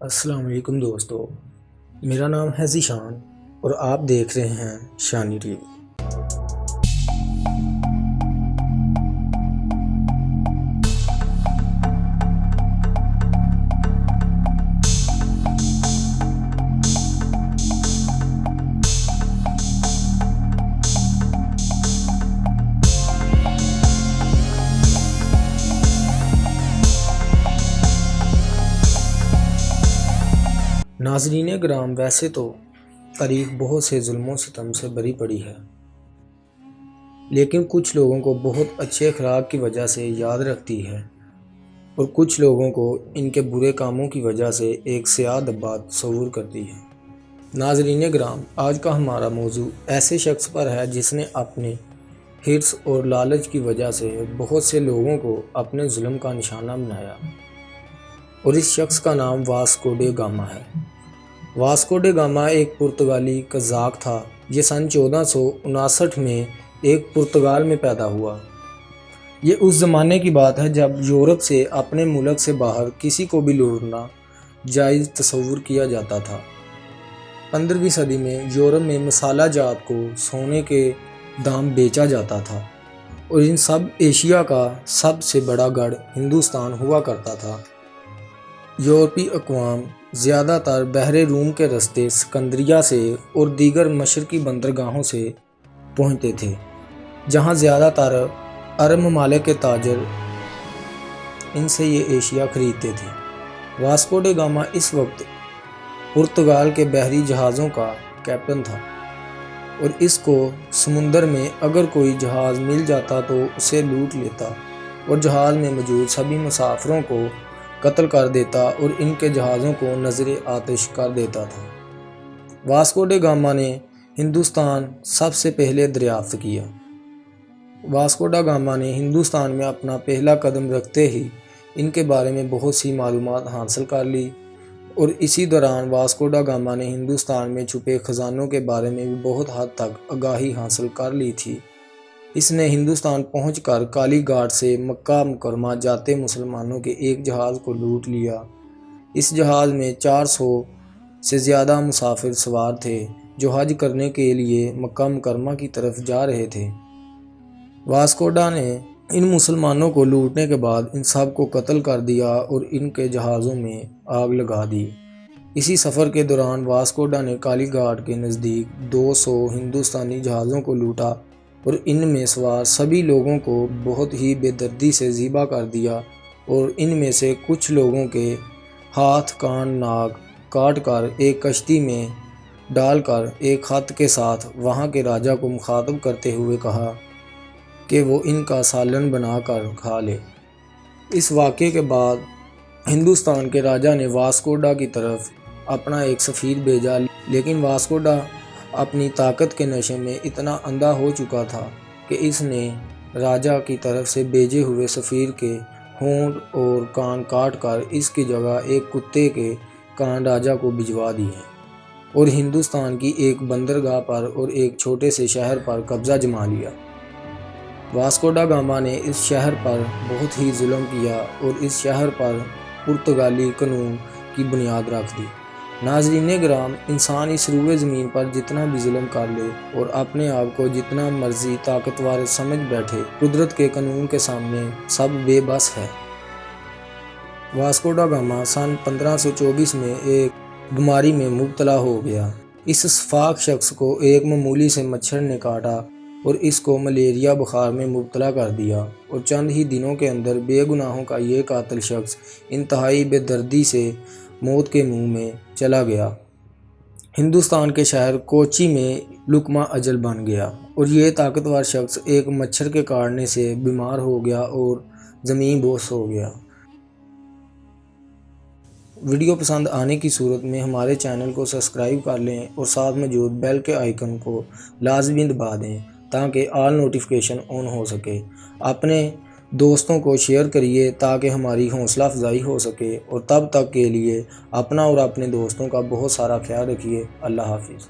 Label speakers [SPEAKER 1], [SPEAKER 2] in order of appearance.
[SPEAKER 1] السلام علیکم دوستو، میرا نام ہے ذیشان اور آپ دیکھ رہے ہیں شانی ٹی وی۔ ناظرین گرام، ویسے تو تاریخ بہت سے ظلم و ستم سے بری پڑی ہے، لیکن کچھ لوگوں کو بہت اچھے اخلاق کی وجہ سے یاد رکھتی ہے اور کچھ لوگوں کو ان کے برے کاموں کی وجہ سے ایک سیاہ دبا تصور کرتی ہے۔ ناظرین گرام، آج کا ہمارا موضوع ایسے شخص پر ہے جس نے اپنے حرص اور لالچ کی وجہ سے بہت سے لوگوں کو اپنے ظلم کا نشانہ بنایا، اور اس شخص کا نام واسکو ڈے گاما ہے۔ واسکو ڈے گاما ایک پرتگالی قزاق تھا۔ یہ سن 1459 میں ایک پرتگال میں پیدا ہوا۔ یہ اس زمانے کی بات ہے جب یورپ سے اپنے ملک سے باہر کسی کو بھی لوٹنا جائز تصور کیا جاتا تھا۔ 15ویں صدی میں یورپ میں مسالہ جات کو سونے کے دام بیچا جاتا تھا، اور ان سب ایشیا کا سب سے بڑا گڑھ ہندوستان ہوا کرتا تھا۔ یورپی اقوام زیادہ تر بحر روم کے راستے سکندریہ سے اور دیگر مشرقی بندرگاہوں سے پہنچتے تھے، جہاں زیادہ تر عرب ممالک کے تاجر ان سے یہ ایشیا خریدتے تھے۔ واسکو ڈے گاما اس وقت پرتگال کے بحری جہازوں کا کیپٹن تھا، اور اس کو سمندر میں اگر کوئی جہاز مل جاتا تو اسے لوٹ لیتا اور جہاز میں موجود سبھی مسافروں کو قتل کر دیتا اور ان کے جہازوں کو نذر آتش کر دیتا تھا۔ واسکو ڈے گاما نے ہندوستان سب سے پہلے دریافت کیا۔ واسکو ڈے گاما نے ہندوستان میں اپنا پہلا قدم رکھتے ہی ان کے بارے میں بہت سی معلومات حاصل کر لی، اور اسی دوران واسکو ڈے گاما نے ہندوستان میں چھپے خزانوں کے بارے میں بھی بہت حد تک آگاہی حاصل کر لی تھی۔ اس نے ہندوستان پہنچ کر کالی گھاٹ سے مکہ مکرمہ جاتے مسلمانوں کے ایک جہاز کو لوٹ لیا۔ اس جہاز میں 400 سے زیادہ مسافر سوار تھے جو حج کرنے کے لیے مکہ مکرمہ کی طرف جا رہے تھے۔ واسکو ڈے نے ان مسلمانوں کو لوٹنے کے بعد ان سب کو قتل کر دیا اور ان کے جہازوں میں آگ لگا دی۔ اسی سفر کے دوران واسکو ڈے نے کالی گھاٹ کے نزدیک 200 ہندوستانی جہازوں کو لوٹا اور ان میں سوار سبھی لوگوں کو بہت ہی بے دردی سے ذبح کر دیا، اور ان میں سے کچھ لوگوں کے ہاتھ کان ناک کاٹ کر ایک کشتی میں ڈال کر ایک خط کے ساتھ وہاں کے راجا کو مخاطب کرتے ہوئے کہا کہ وہ ان کا سالن بنا کر کھا لے۔ اس واقعے کے بعد ہندوستان کے راجا نے واسکو ڈے کی طرف اپنا ایک سفیر بھیجا، لیکن واسکو ڈے اپنی طاقت کے نشے میں اتنا اندھا ہو چکا تھا کہ اس نے راجا کی طرف سے بھیجے ہوئے سفیر کے ہونٹ اور کان کاٹ کر اس کی جگہ ایک کتے کے کان راجا کو بھجوا دیے، اور ہندوستان کی ایک بندرگاہ پر اور ایک چھوٹے سے شہر پر قبضہ جما لیا۔ واسکو ڈے گاما نے اس شہر پر بہت ہی ظلم کیا اور اس شہر پر پرتگالی قانون کی بنیاد رکھ دی۔ ناظرین گرام، انسان اس روئے زمین پر جتنا بھی ظلم کر لے اور اپنے آپ کو جتنا مرضی طاقتور سمجھ بیٹھے، قدرت کے قانون کے سامنے سب بے بس ہے۔ واسکو ڈے گاما سن 1524 میں ایک بیماری میں مبتلا ہو گیا۔ اس سفاک شخص کو ایک معمولی سے مچھر نے کاٹا اور اس کو ملیریا بخار میں مبتلا کر دیا، اور چند ہی دنوں کے اندر بے گناہوں کا یہ قاتل شخص انتہائی بے دردی سے موت کے منہ میں چلا گیا۔ ہندوستان کے شہر کوچی میں لقمہ اجل بن گیا، اور یہ طاقتور شخص ایک مچھر کے کاٹنے سے بیمار ہو گیا اور زمین بوس ہو گیا۔ ویڈیو پسند آنے کی صورت میں ہمارے چینل کو سبسکرائب کر لیں اور ساتھ موجود بیل کے آئیکن کو لازمی دبا دیں تاکہ آل نوٹیفیکیشن آن ہو سکے۔ اپنے دوستوں کو شیئر کریے تاکہ ہماری حوصلہ افزائی ہو سکے، اور تب تک کے لیے اپنا اور اپنے دوستوں کا بہت سارا خیال رکھیے۔ اللہ حافظ۔